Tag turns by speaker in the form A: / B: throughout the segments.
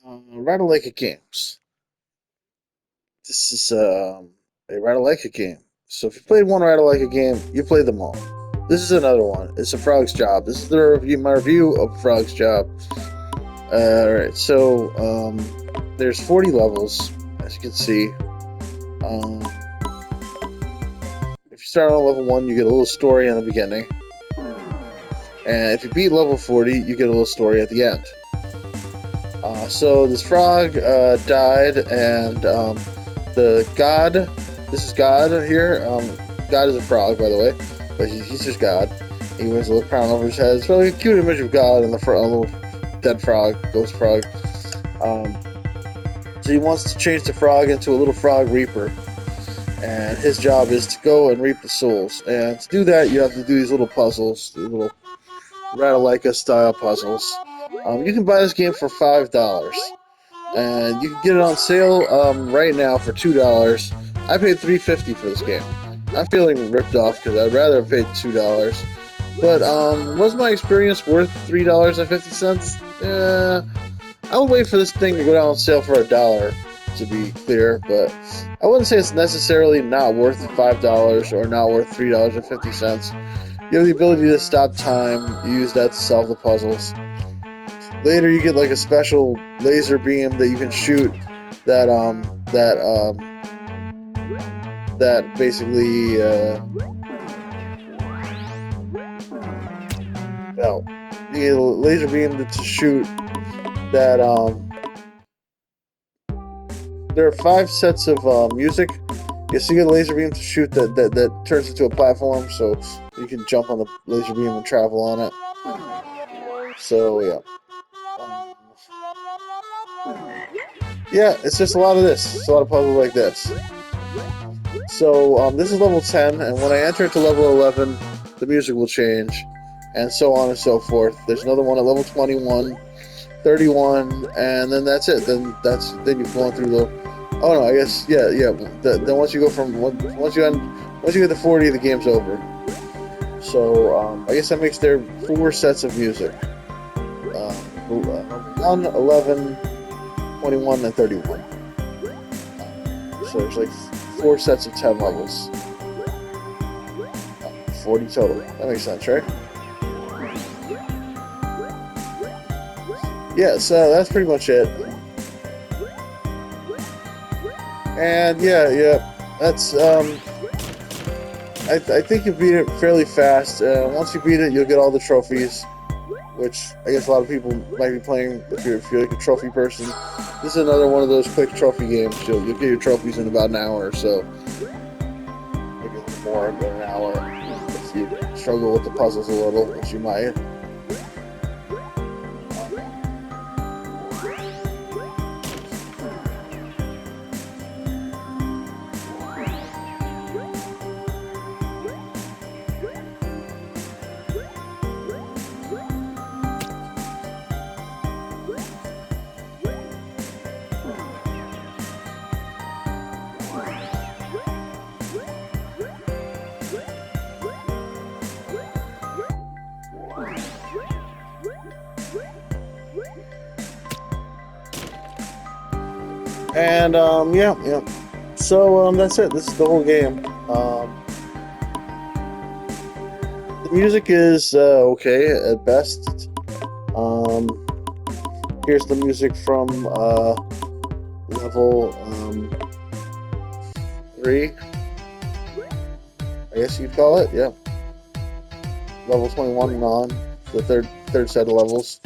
A: Ratalaika Games. This is a Ratalaika game. So if you played one Ratalaika game, you played them all. This is another one. It's a Frog's Job. This is my review of Frog's Job. Alright, so there's 40 levels, as you can see. Um, if you start on level 1, you get a little story in the beginning. And if you beat level 40, you get a little story at the end. So this frog died, and the god, this is God here. God is a frog, by the way, but he's just God. He wears a little crown over his head. It's really a cute image of God and the a little dead frog, ghost frog. Um, so he wants to change the frog into a little frog reaper, and his job is to go and reap the souls. And to do that, you have to do these little puzzles, these little Ratalaika style puzzles. You can buy this game for $5, and you can get it on sale right now for $2. I paid $3.50 for this game. I'm feeling ripped off because I'd rather have paid $2. But was my experience worth $3.50? I would wait for this thing to go down on sale for $1, to be clear, but I wouldn't say it's necessarily not worth $5 or not worth $3.50. You have the ability to stop time. You use that to solve the puzzles. Later, you get like a special laser beam that you can shoot that that basically well, you get a laser beam to shoot that there are 5 sets of music. Yes, you get a laser beam to shoot that turns into a platform, so you can jump on the laser beam and travel on it. So yeah. Yeah, it's just a lot of this. It's a lot of puzzles like this. So this is level 10, and when I enter to level 11, the music will change, and so on and so forth. There's another one at level 21, 31, and then that's it. Then you've gone through the. Oh no, I guess yeah. Then once you go from once you get to 40, the game's over. So I guess that makes there 4 sets of music. 1, 11, 21, and 31. So there's like 4 sets of 10 levels. 40 total. That makes sense, right? Yeah, so that's pretty much it. And yeah, that's I think you beat it fairly fast. Once you beat it, you'll get all the trophies, which I guess a lot of people might be playing if you're like a trophy person. This is another one of those quick trophy games. You'll get your trophies in about an hour or so. Maybe a little more than an hour if you struggle with the puzzles a little, which you might. And yeah. So that's it. This is the whole game. The music is okay at best. Um, Here's the music from level 3. I guess you'd call it. Yeah, level 21 and on. The third set of levels.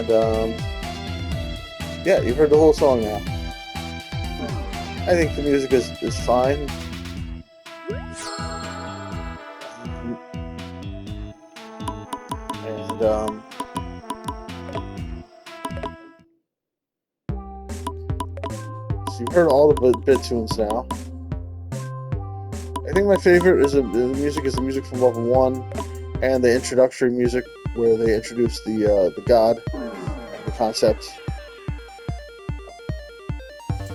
A: And yeah, you've heard the whole song now. I think the music is fine. And so you've heard all the bit tunes now. I think my favorite is the music from level 1 and the introductory music where they introduce the god and the concept.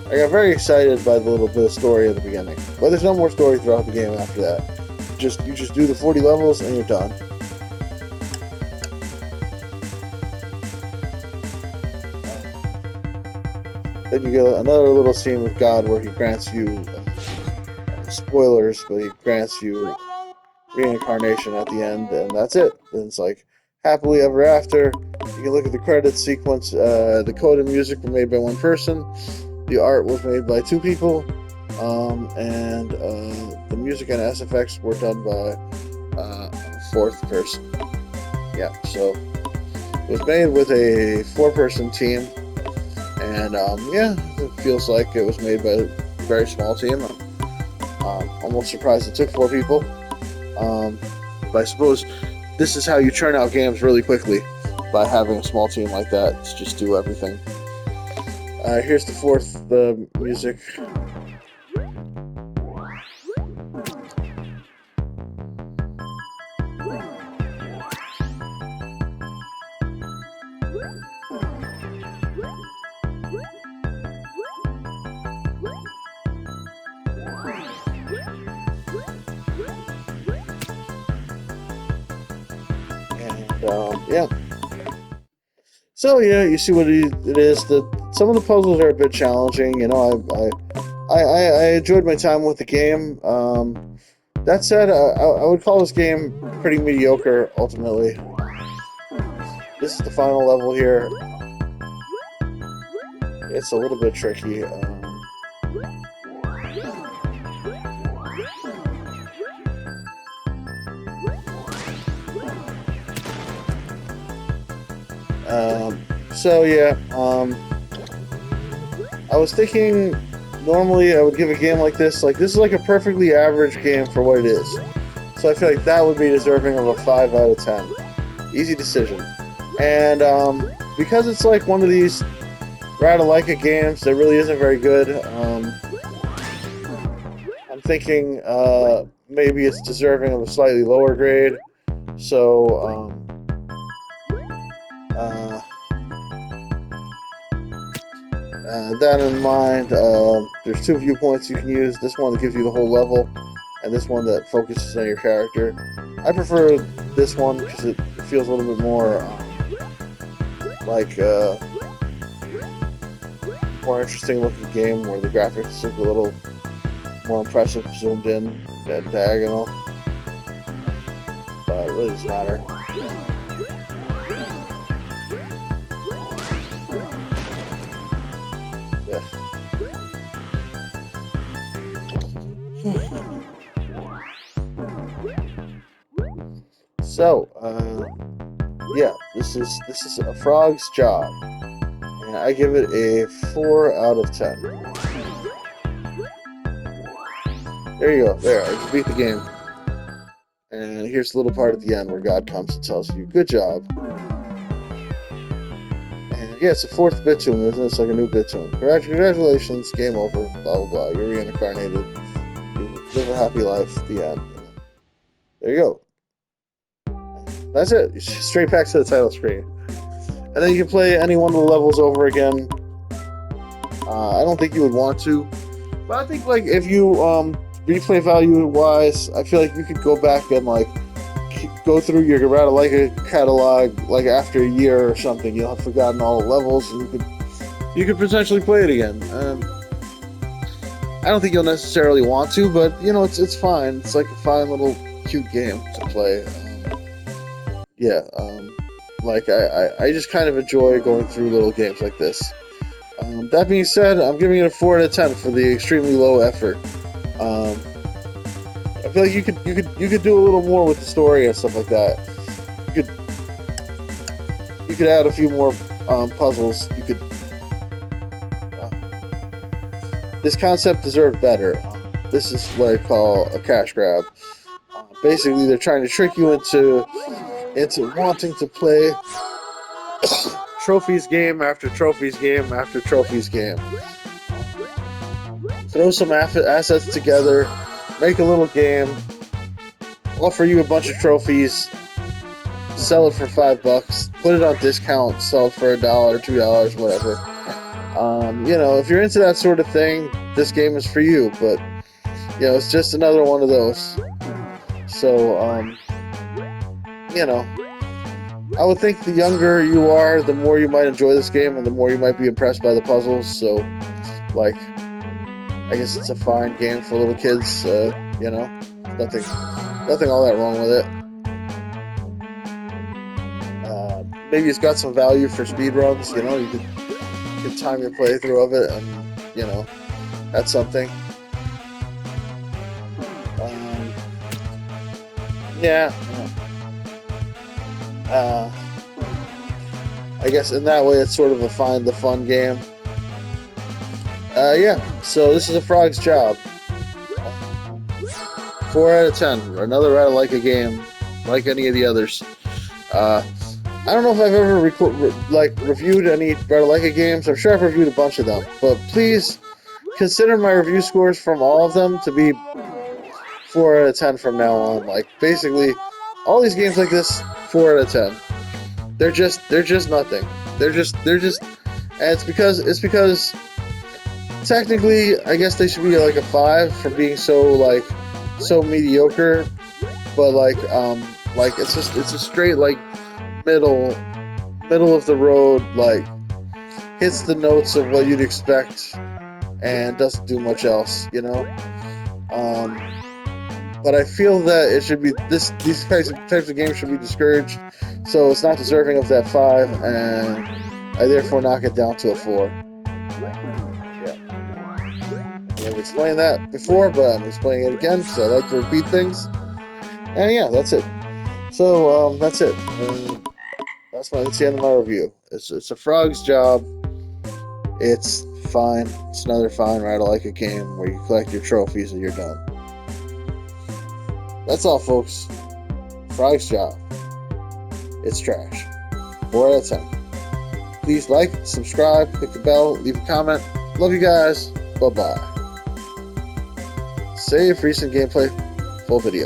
A: I got very excited by the little bit of story at the beginning, but there's no more story throughout the game after that. you just do the 40 levels and you're done. Then you get another little scene with God where he grants you spoilers, but he grants you reincarnation at the end, and that's it. And it's like happily ever after. You can look at the credits sequence. The code and music were made by one person. The art was made by two people, and the music and SFX were done by a fourth person. Yeah, so it was made with a four-person team, and yeah, it feels like it was made by a very small team. I'm almost surprised it took four people. But I suppose this is how you churn out games really quickly, by having a small team like that to just do everything. Here's the fourth music. And yeah. So yeah, you see what it is. Some of the puzzles are a bit challenging. You know, I enjoyed my time with the game. That said, I would call this game pretty mediocre. Ultimately, this is the final level here. It's a little bit tricky. So yeah, I was thinking normally I would give a game like this is like a perfectly average game for what it is. So I feel like that would be deserving of a 5 out of 10. Easy decision. And because it's like one of these Ratalaika games that really isn't very good, I'm thinking maybe it's deserving of a slightly lower grade. So that in mind, there's two viewpoints you can use. This one that gives you the whole level, and this one that focuses on your character. I prefer this one because it feels a little bit more like more interesting looking game where the graphics look a little more impressive, zoomed in and diagonal. But it really doesn't matter. So, yeah, this is a frog's job, and I give it a 4 out of 10. There you go. There, I just beat the game. And here's a little part at the end where God comes and tells you, "Good job." And yeah, it's a fourth bit to him, isn't it? It's like a new bit to him. Congratulations, game over. Blah blah blah. You're reincarnated. You live a happy life. The end. There you go. That's it. Straight back to the title screen. And then you can play any one of the levels over again. I don't think you would want to. But I think, like, if you, replay value-wise, I feel like you could go back and, like, go through your Ratalaika catalog, like, after a year or something. You'll have forgotten all the levels, and you could potentially play it again. I don't think you'll necessarily want to, but, you know, it's fine. It's like a fine little cute game to play. Yeah, like, I just kind of enjoy going through little games like this. That being said, I'm giving it a 4 out of 10 for the extremely low effort. I feel like you could do a little more with the story and stuff like that. You could add a few more puzzles. This concept deserved better. This is what I call a cash grab. Basically, they're trying to trick you into wanting to play trophies game after trophies game after trophies game. Throw some assets together, make a little game, offer you a bunch of trophies, sell it for $5, put it on discount, sell it for $1, $2, whatever. You know, if you're into that sort of thing, this game is for you. But you know, it's just another one of those. So, you know, I would think the younger you are, the more you might enjoy this game, and the more you might be impressed by the puzzles. So, like, I guess it's a fine game for little kids. You know, nothing, nothing all that wrong with it. Maybe it's got some value for speed runs. You know, you could time your playthrough of it, and you know, that's something. Um, yeah. I guess in that way, it's sort of a find the fun game. Yeah. So this is a Frog's Job. 4 out of 10. Another Ratalaika game, like any of the others. I don't know if I've ever reviewed any Ratalaika games. I'm sure I've reviewed a bunch of them, but please consider my review scores from all of them to be 4 out of 10 from now on. Like basically, all these games like this, 4 out of 10. They're just nothing. And it's because technically, I guess they should be like a 5 for being so mediocre. But like it's a straight like middle of the road, like hits the notes of what you'd expect and doesn't do much else, you know. But I feel that it should be these types of games should be discouraged, so it's not deserving of that 5, and I therefore knock it down to a 4. Yeah, I've explained that before, but I'm explaining it again because I like to repeat things. And yeah, that's it. So that's it. That's the end of my review. It's a Frog's Job. It's fine. It's another fine Ratalaika game where you collect your trophies and you're done. That's all, folks. Frog's Job. It's trash. 4 out of 10. Please like, subscribe, click the bell, leave a comment. Love you guys. Bye-bye. Save recent gameplay. Full video.